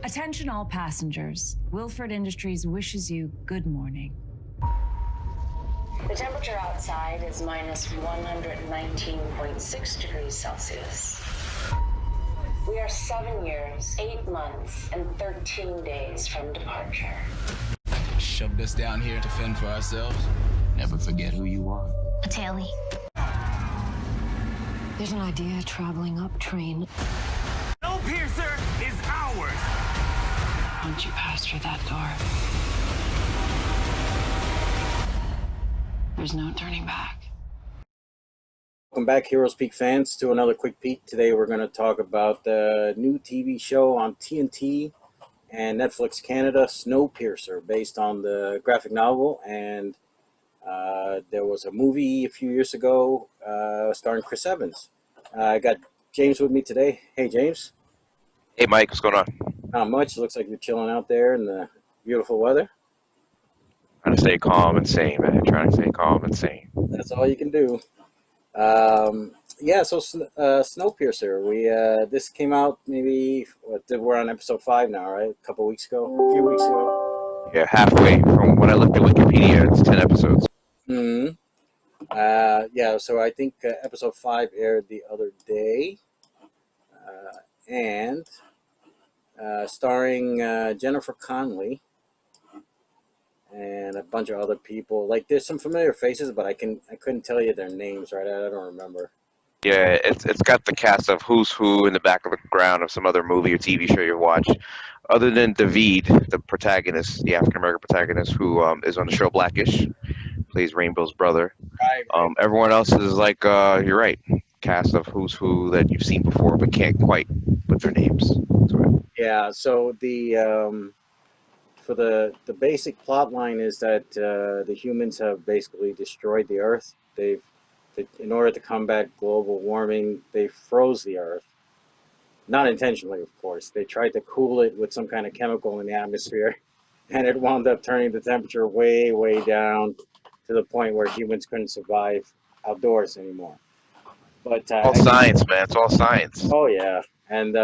Attention all passengers. Wilford Industries wishes you good morning. The temperature outside is minus 119.6 degrees Celsius. We are 7 years, 8 months, and 13 days from departure. Shoved us down here to fend for ourselves. Never forget who you are. A tailie. There's an idea traveling up train. Snowpiercer is ours! Once you pass through that door, there's no turning back. Welcome back, Heroes Peak fans, to another quick peek. Today we're going to talk about the new TV show on TNT and Netflix Canada, Snowpiercer, based on the graphic novel. And there was a movie a few years ago starring Chris Evans. I got James with me today. Hey, James. Hey, Mike. What's going on? Not much. Looks like you're chilling out there in the beautiful weather. Trying to stay calm and sane, man. Trying to stay calm and sane. That's all you can do. So Snowpiercer. This came out maybe we're on episode 5 now, right? A few weeks ago. Yeah, halfway from when I looked at Wikipedia, it's 10 episodes. So I think episode 5 aired the other day, and starring Jennifer Connelly and a bunch of other people. Like, there's some familiar faces, but I couldn't tell you their names, right? I don't remember. Yeah, it's got the cast of who's who in the background of some other movie or TV show you watch. Other than David, the protagonist, the African American protagonist, who is on the show Blackish, plays Rainbow's brother. Right. Everyone else is like, you're right, cast of who's who that you've seen before but can't quite put their names to it. Yeah. So the basic plot line is that the humans have basically destroyed the Earth. In order to combat global warming, they froze the Earth. Not intentionally, of course. They tried to cool it with some kind of chemical in the atmosphere, and it wound up turning the temperature way, way down to the point where humans couldn't survive outdoors anymore. But all science, man. It's all science. Oh, yeah. And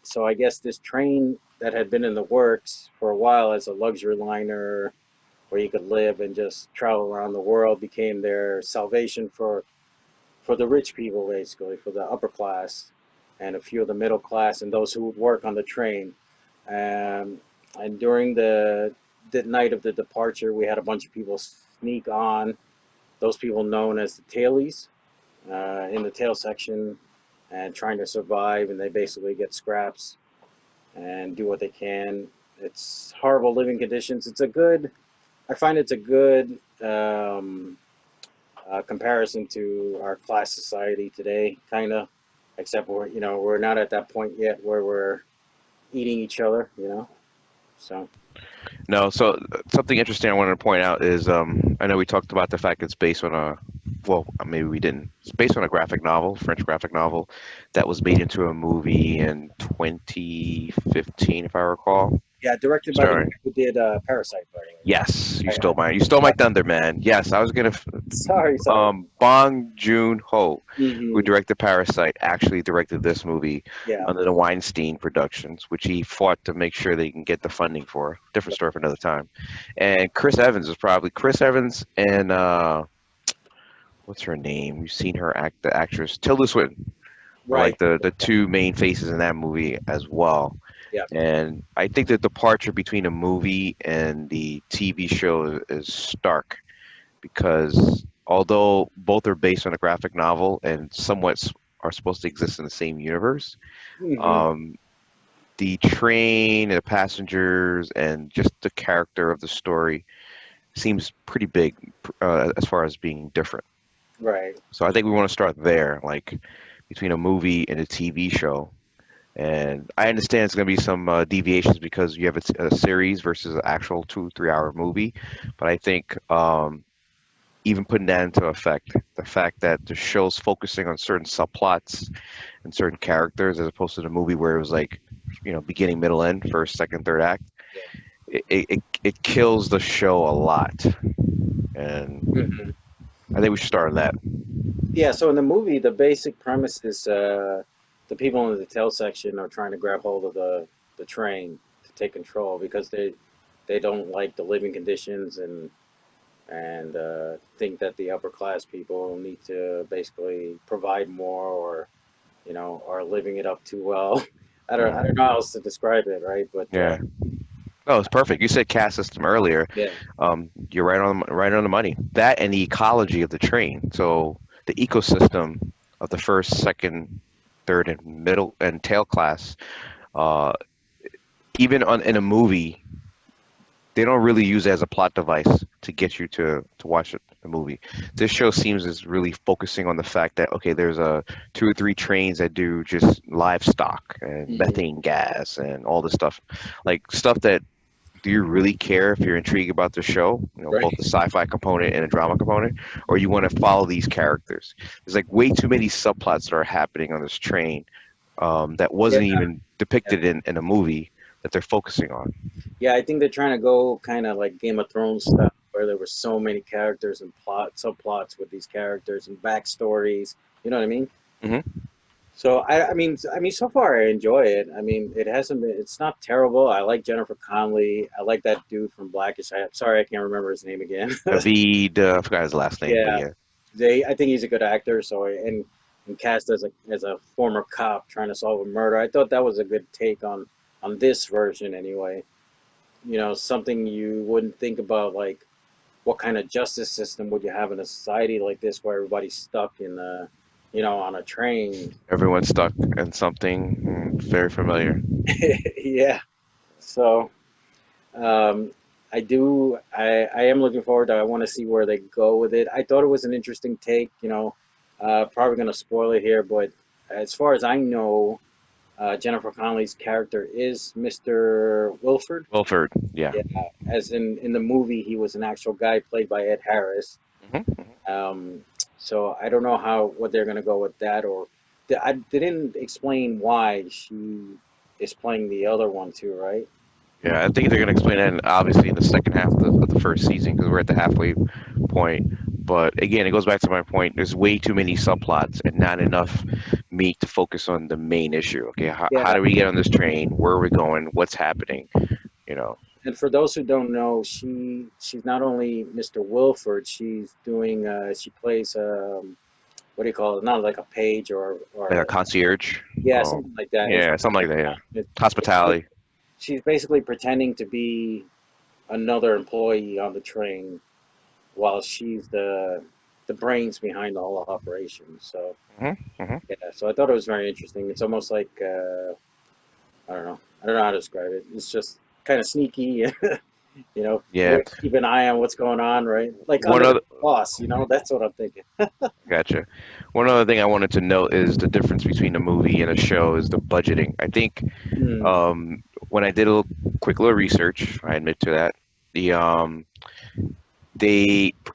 so I guess this train that had been in the works for a while as a luxury liner where you could live and just travel around the world became their salvation for the rich people, basically, for the upper class and a few of the middle class and those who would work on the train. And during the night of the departure, we had a bunch of people sneak on, those people known as the tailies, in the tail section and trying to survive, and they basically get scraps and do what they can. It's horrible living conditions. I find it's a good comparison to our class society today, kind of, except we're not at that point yet where we're eating each other, so. No, so something interesting I wanted to point out is I know we talked about the fact it's based on maybe we didn't. It's based on a graphic novel, French graphic novel, that was made into a movie in 2015, if I recall. Yeah, directed by the guy who did Parasite, by the way. Yes, you stole my thunder, man. Yes, I was gonna. Sorry. Bong Joon-ho, Mm-hmm. who directed Parasite, actually directed this movie under the Weinstein Productions, which he fought to make sure they can get the funding for. Different story for another time. And Chris Evans and what's her name? You've seen her act, the actress Tilda Swinton. Right. Like the two main faces in that movie as well. Yeah. And I think the departure between a movie and the TV show is stark, because although both are based on a graphic novel and somewhat are supposed to exist in the same universe, Mm-hmm. The train, the passengers, and just the character of the story seems pretty big as far as being different. Right. So I think we want to start there, like between a movie and a TV show. And I understand it's going to be some deviations because you have a series versus an actual 2-3 hour movie. But I think even putting that into effect, the fact that the show's focusing on certain subplots and certain characters as opposed to the movie where it was like, beginning, middle, end, first, second, third act, it kills the show a lot. And I think we should start on that. Yeah, so in the movie, the basic premise is the people in the detail section are trying to grab hold of the train to take control because they don't like the living conditions and think that the upper class people need to basically provide more or are living it up too well. I don't know how else to describe it, right? But Yeah. Oh, it's perfect. You said caste system earlier. yeah, You're right on the money. That and the ecology of the train. So the ecosystem of the first, second, third, and middle and tail class. Uh, even in a movie, they don't really use it as a plot device to get you to watch the movie. This show seems is really focusing on the fact that okay, there's two or three trains that do just livestock and methane gas and all this stuff, like stuff that. Do you really care if you're intrigued about the show, right. both the sci-fi component and a drama component, or you want to follow these characters? There's like way too many subplots that are happening on this train that wasn't even depicted in a movie that they're focusing on. Yeah, I think they're trying to go kind of like Game of Thrones stuff, where there were so many characters and subplots with these characters and backstories. You know what I mean? Mm-hmm. So I mean, so far I enjoy it. I mean, it hasn't been. It's not terrible. I like Jennifer Connelly. I like that dude from Blackish. Sorry, I can't remember his name again. David, I forgot his last name, but Yeah, I think he's a good actor. So and cast as a former cop trying to solve a murder. I thought that was a good take on this version anyway. Something you wouldn't think about, like what kind of justice system would you have in a society like this where everybody's stuck on a train. everyone's stuck in something very familiar. Yeah. So I am looking forward to. I want to see where they go with it. I thought it was an interesting take. Probably going to spoil it here, but as far as I know, Jennifer Connelly's character is Mr. Wilford. Wilford, yeah. Yeah, as in the movie, he was an actual guy played by Ed Harris. Mm-hmm. So I don't know what they're going to go with that, or they didn't explain why she is playing the other one too, right? Yeah, I think they're going to explain that obviously in the second half of the first season because we're at the halfway point. But again, it goes back to my point. There's way too many subplots and not enough meat to focus on the main issue. Okay, how do we get on this train? Where are we going? What's happening? And for those who don't know, she's not only Mr. Wilford. She's doing. She plays. What do you call it? Not like a page or Like a concierge. Yeah, something like that. Yeah, something like that. Yeah, hospitality. She's basically pretending to be another employee on the train, while she's the brains behind the whole operation. So yeah, so I thought it was very interesting. It's almost like I don't know how to describe it. It's just kind of sneaky. Yeah. Keep an eye on what's going on, right? Like One under other the boss, that's what I'm thinking. Gotcha. One other thing I wanted to note is the difference between a movie and a show is the budgeting. I think when I did a quick little research, I admit to that, it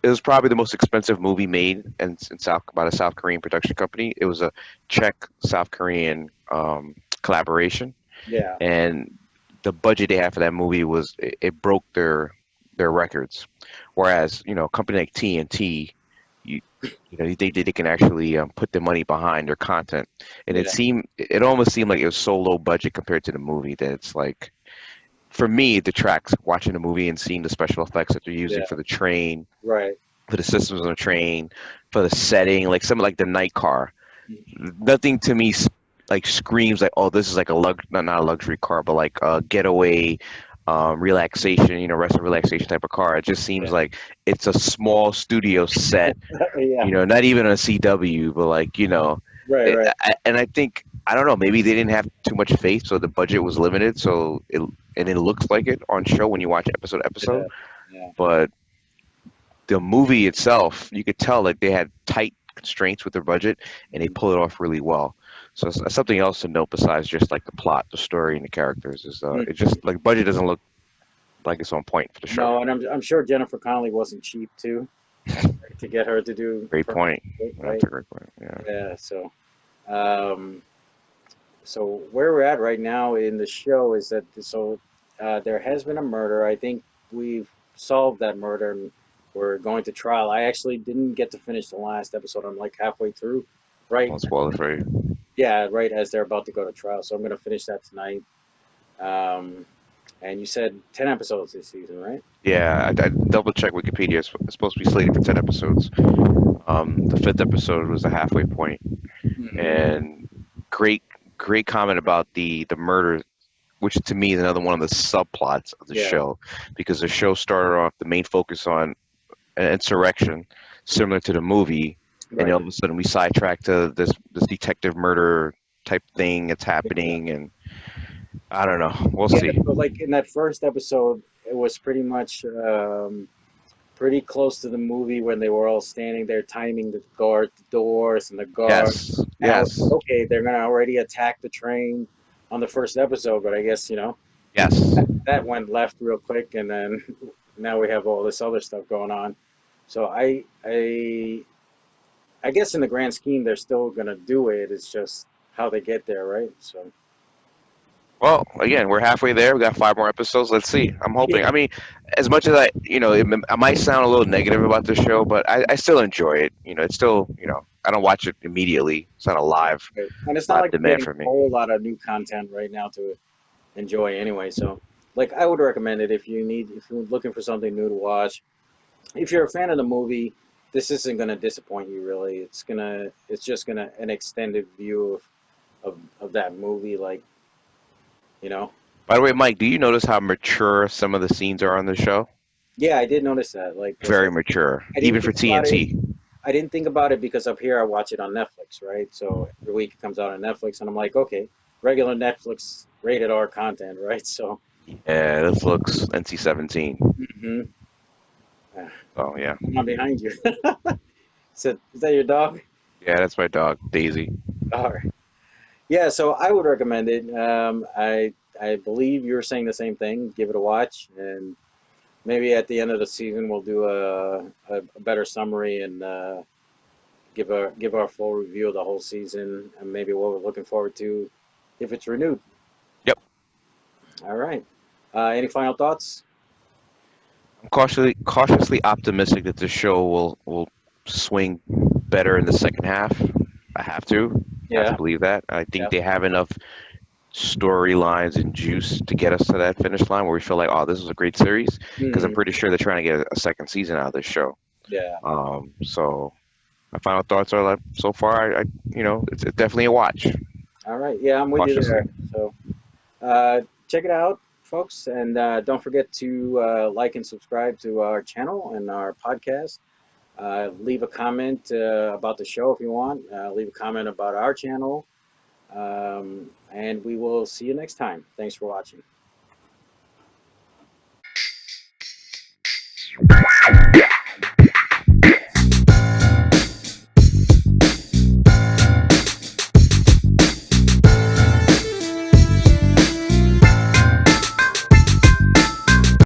was probably the most expensive movie made in by a South Korean production company. It was a Czech South Korean collaboration. Yeah. And the budget they had for that movie it broke their records. Whereas, a company like TNT, they can actually put their money behind their content. And it almost seemed like it was so low budget compared to the movie that it's like, for me, it detracts watching the movie and seeing the special effects that they're using for the train, right? For the systems on the train, for the setting, like something like the night car. Nothing to me like screams like, oh, this is like not a luxury car, but like a getaway, relaxation, rest and relaxation type of car. It just seems like it's a small studio set, not even a CW, but like, right. And I think, I don't know, maybe they didn't have too much faith, so the budget was limited, so it looks like it on show when you watch episode to episode. Yeah. But the movie itself, you could tell like they had tight constraints with their budget, and they pull it off really well. So something else to note besides just like the plot, the story, and the characters is it just like budget doesn't look like it's on point for the show. No, and I'm sure Jennifer Connelly wasn't cheap too. to get her to do. Great point. Right? That's a great point. Yeah. Yeah. Um, so where we're at right now in the show is that there has been a murder. I think we've solved that murder and we're going to trial. I actually didn't get to finish the last episode. I'm like halfway through. Right. Won't spoil it for you. Yeah, right as they're about to go to trial. So I'm going to finish that tonight. And you said 10 episodes this season, right? Yeah, I double checked Wikipedia. It's supposed to be slated for 10 episodes. The 5th episode was the halfway point. And great comment about the murder, which to me is another one of the subplots of the show, because the show started off the main focus on an insurrection, similar to the movie, and then all of a sudden we sidetrack to this detective murder type thing that's happening, and I don't know. We'll see. But like in that first episode, it was pretty much pretty close to the movie when they were all standing there timing the doors and the guards. Yes. Yes. Okay, they're gonna already attack the train on the first episode, but I guess Yes. that went left real quick, and then now we have all this other stuff going on. So I guess in the grand scheme, they're still gonna do it. It's just how they get there, right? So. Well, again, we're halfway there. We got 5 more episodes. Let's see. I'm hoping. I mean, as much as I might sound a little negative about the show, but I still enjoy it. It's still, I don't watch it immediately. It's not a live, and it's not like demand getting for me. a whole lot of new content right now to enjoy anyway. So, like, I would recommend it if you're looking for something new to watch. If you're a fan of the movie, this isn't gonna disappoint you. Really, it's just gonna an extended view of that movie, like. By the way, Mike, do you notice how mature some of the scenes are on the show? Yeah, I did notice that. Like very mature, even for TNT. I didn't think about it because up here I watch it on Netflix, right? So every week it comes out on Netflix, and I'm like, okay, regular Netflix rated R content, right? So. Yeah, this looks NC-17. Mm-hmm. Oh yeah. I'm behind you. Is that your dog? Yeah, that's my dog, Daisy. All right. Yeah, so I would recommend it. I believe you're saying the same thing. Give it a watch, and maybe at the end of the season we'll do a better summary and give our full review of the whole season and maybe what we're looking forward to if it's renewed. Yep. All right. Any final thoughts? I'm cautiously optimistic that the show will swing better in the second half. I have to. Yeah. I have to believe that. I think they have enough storylines and juice to get us to that finish line where we feel like, oh, this is a great series, because I'm pretty sure they're trying to get a second season out of this show. Yeah. So my final thoughts are like, so far, it's definitely a watch. All right. Yeah, I'm with you there. So check it out, folks, and don't forget to like and subscribe to our channel and our podcast. Leave a comment about the show if you want. Leave a comment about our channel. And we will see you next time. Thanks for watching.